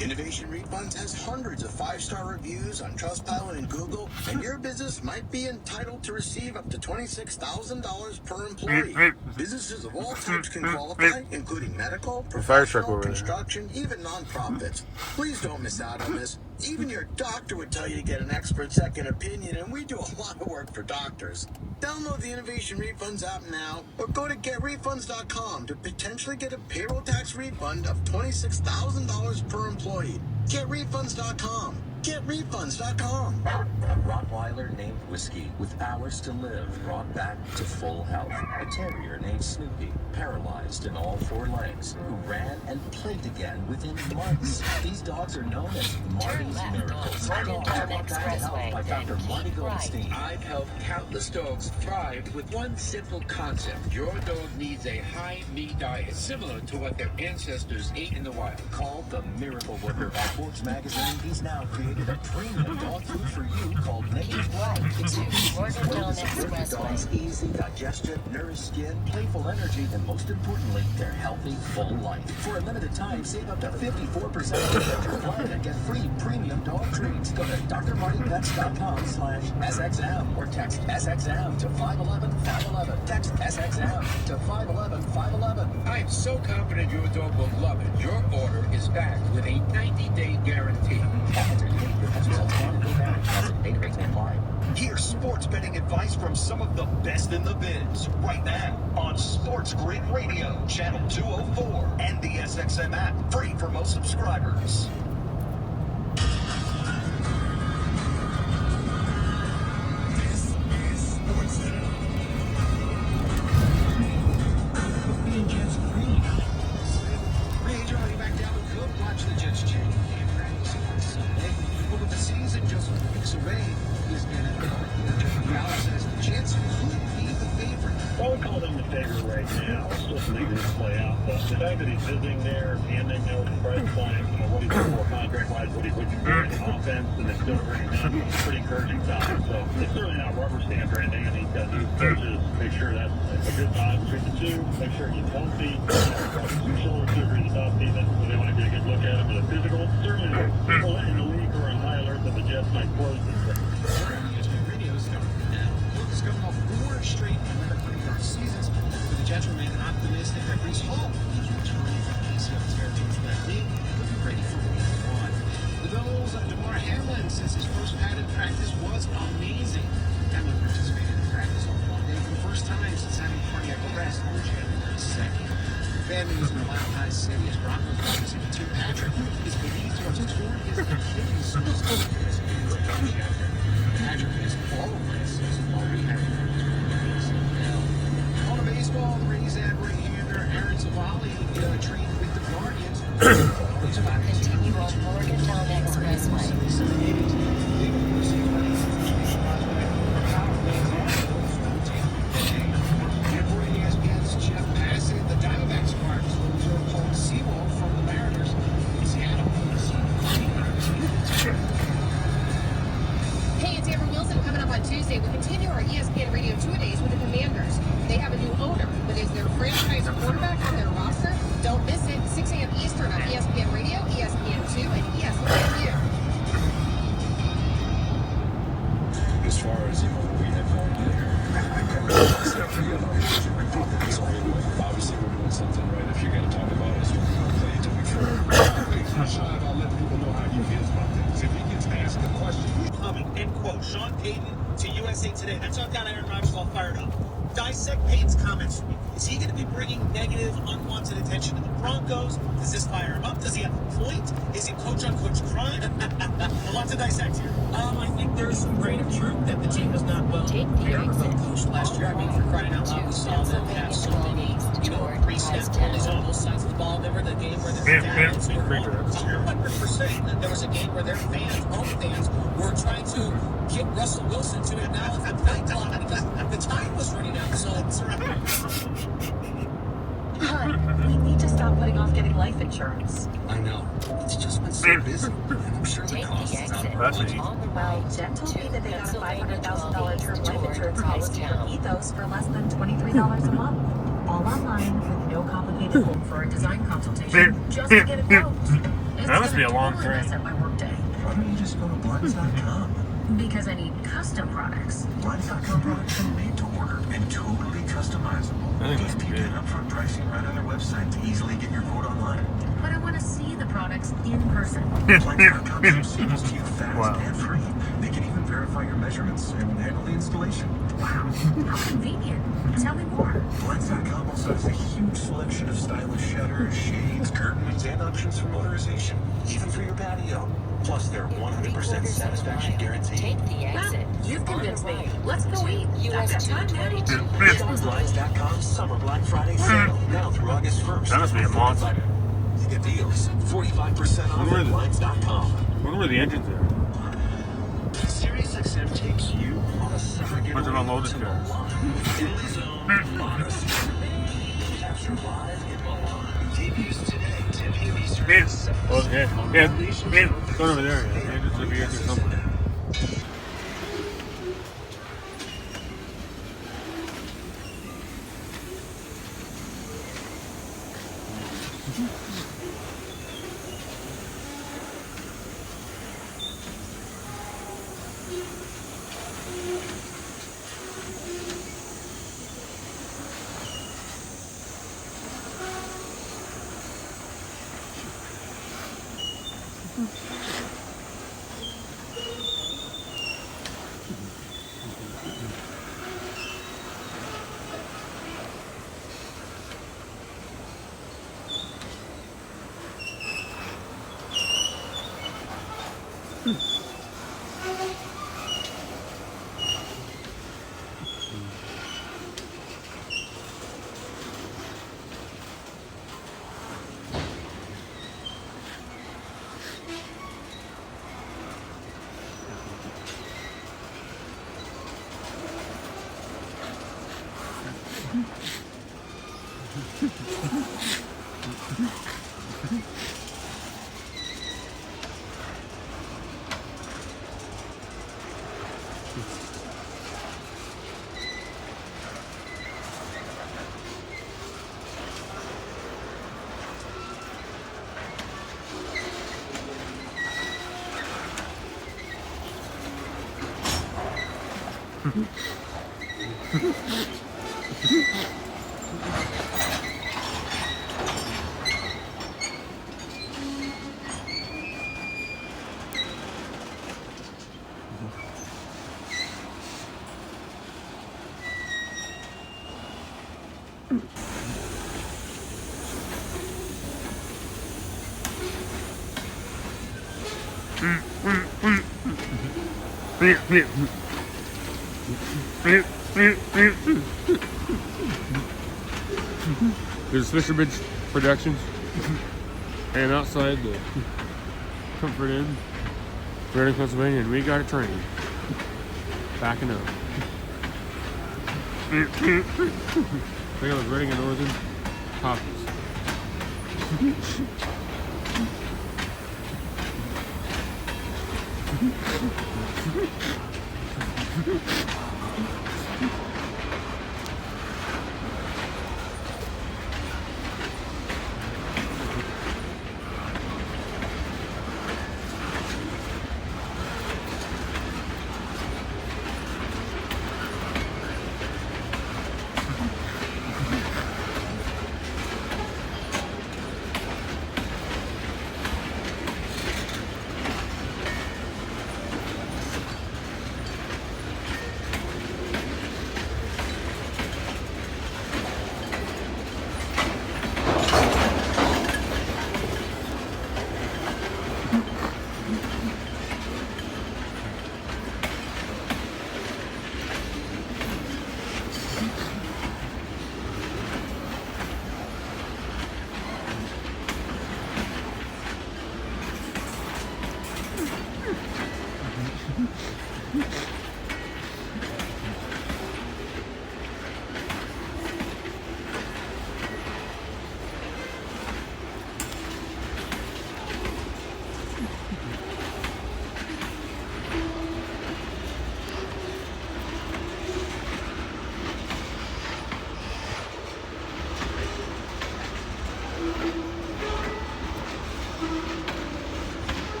Innovation Refunds has hundreds of 5-star reviews on Trustpilot and Google, and your business might be entitled to receive up to $26,000 per employee. Businesses of all types can qualify, including medical, professional, construction, even nonprofits. Please don't miss out on this. Even your doctor would tell you to get an expert second opinion, and we do a lot of work for doctors. Download the Innovation Refunds app now, or go to GetRefunds.com to potentially get a payroll tax refund of $26,000 per employee. GetRefunds.com. GetRefunds.com. A Rottweiler named Whiskey, with hours to live, brought back to full health. A terrier named Snoopy, paralyzed in all 4 legs, who ran and played again within months. These dogs are known as Marty's Miracles. Dogs brought back to health by Dr. Marty Goldstein. I've helped countless dogs thrive with one simple concept. Your dog needs a high-meat diet, similar to what their ancestors ate in the wild. Called the Miracle Worker by Forbes magazine, he's now created a premium dog food for you called Nature's Right. It's easy. Dogs easy digestion, nourished skin, playful energy, and most importantly, their healthy, full life. For a limited time, save up to 54% off your plan and get free premium dog treats. Go to drmartypets.com/SXM or text SXM to 511-511. Text SXM to 511-511. I am so confident your dog will love it. Your order is Jets back with a 90-day guarantee. Here's sports betting advice from some of the best in the biz right now on Sports Grid Radio, Channel 204, and the SXM app, free for most subscribers. This is Sports Center. Being Jets green. Range already back down the field. Watch the Jets change game practice on Sunday. But with the season just weeks away, he's going to go. Earl says the Jets could be the favorite. I would call them the favorite right now. Still something to play out, but the fact that he's visiting there and they know the price point, what he's looking for contract-wise, what he's looking for in offense, and it's still bringing down, it's a pretty encouraging sign. So it's certainly not rubber stamp or anything, and he's got these coaches make sure that's a good time between the two, make sure he's healthy, some shoulder surgery this offseason, so they want to get a good look at him with a physical. Certainly, people in the league are on high alert that the Jets might close this thing. He's coming off 4 straight 11-30-yard seasons. But the Jets remain optimistic that Brees Hall will return from ACL tear to that league, looking ready for week 1. The Bills' DeMar Hamlin says his first padded practice was amazing. Hamlin participated in practice on Monday for the first time since having cardiac arrest on January 2nd. Bad news in the Mile High City as Broncos wide receiver Tim Patrick is believed to have torn his Achilles muscle. Patrick is all of this season while rehabbing from his ACL. On the baseball, the Rays add right-hander Aaron Savali trained with the Guardians. Continue on Morgantown Expressway. ESPN's Jeff Bassett, the Diamondbacks acquired closer Paul Sewell from the Mariners in Seattle. Hey, it's Amber Wilson coming up on Tuesday. We continue our ESPN Radio 2-a-days with the Commanders. They have a new owner, but is their franchise quarterback on their roster? Don't miss it, 6 a.m. Eastern on ESPN Radio, ESPN2, and ESPNU. As far as, what we have going there, obviously we're doing something right. If you're going to talk about us, we're going to play it to be fair. I'm shy about letting people know how he feels about things. If he gets asked a question, End quote. Sean Payton to USA Today. That's how got Aaron Rodgers all fired up. Dissect Payton's comments for me. Is he going to be bringing negative, unwanted attention to the Broncos? Does this fire him up? Does he have a point? Is he coach-on-coach crime? A lot to dissect here. I think there's some grain of truth that the team was not well prepared for coached last year. I mean, for crying out loud, we saw them have so many, pre-snap penalties on both sides of the ball. Remember the game where their fans were 100%. There was a game where their fans, home fans, were trying to get Russell Wilson to acknowledge the play clock because the time was running out. So it's Hun, we need to stop putting off getting life insurance. I know. It's just been so busy. And I'm sure the Take cost the is exit. out. Well, Jen told me that they got a $500,000 term life insurance policy from Ethos for less than $23 a month. All online with no complicated form for a design consultation. Just to get a quote. That must be a long train. At my workday. Why don't you just go to Blinds.com? Because I need custom products. Blinds.com products are made to order and totally customizable. I think that's Plus, you good. get upfront pricing right on their website to easily get your quote online. But I want to see the products in person. Blinds.com ships samples to you fast Wow. and free. They can even verify your measurements and handle the installation. Wow, how convenient. Tell me more. Blinds.com also has a huge selection of stylish shutters, shades, curtains, and options for motorization, even for your patio. Plus, their 100% satisfaction guarantee. Take the exit. You've convinced me. Let's go eat. That's US time now. Blinds.com Summer Black Friday sale. Now through August 1st. That must be a monster. You get deals. 45% off at Blinds.com. Wonder where the engines are. Sirius XM takes you on a summer getaway When's it unloaded to to? Milan. Italy's own Monaco. Capture live in Milan. Debuts today, 10 p.m. Eastern. Oh, yeah. Go over there. Yeah. Engines will be here somewhere. There's Fisher Bridge Productions, and outside the Comfort Inn, Reading, Pennsylvania, and we got a train backing up. I think I was Reading and Northern Copies.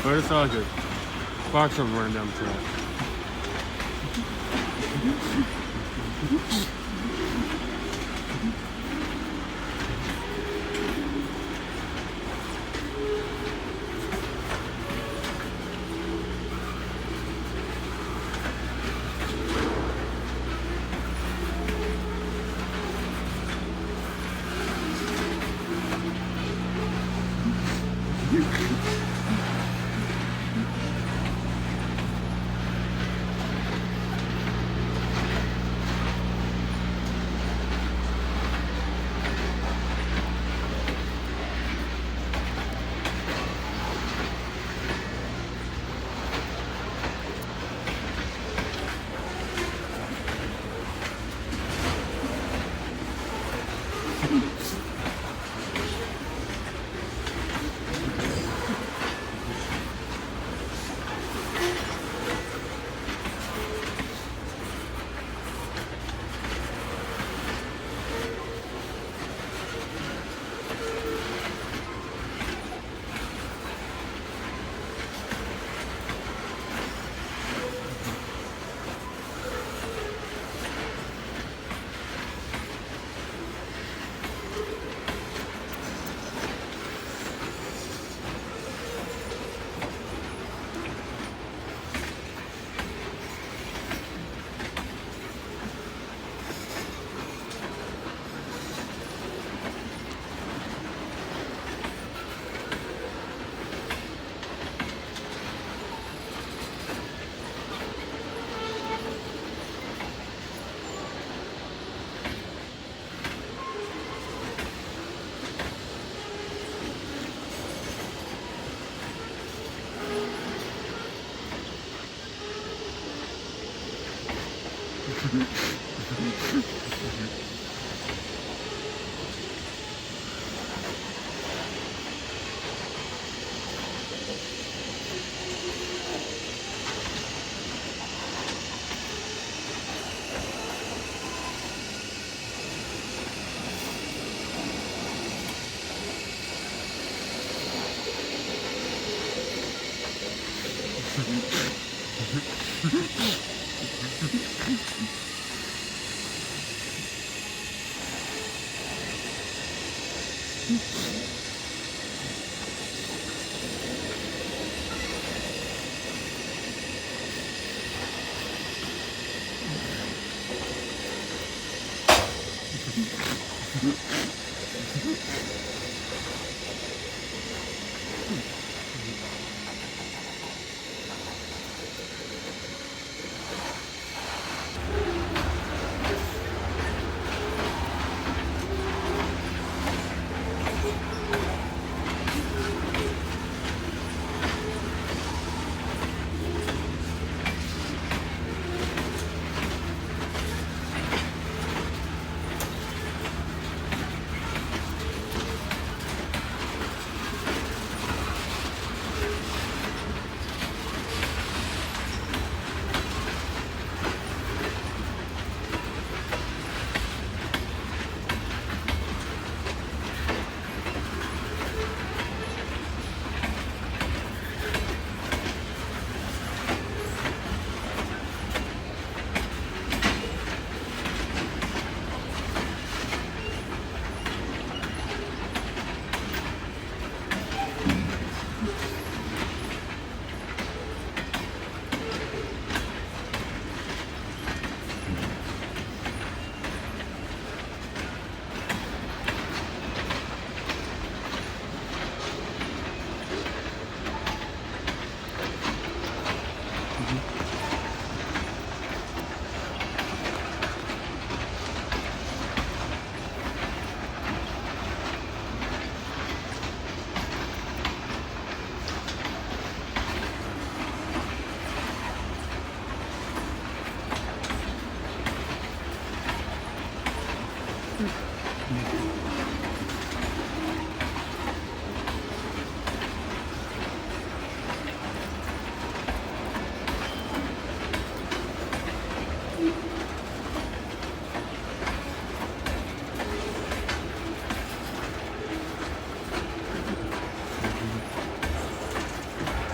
But it's all good. Fox I'm running down the track.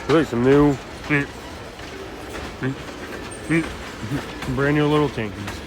Really some new, brand new little tankies.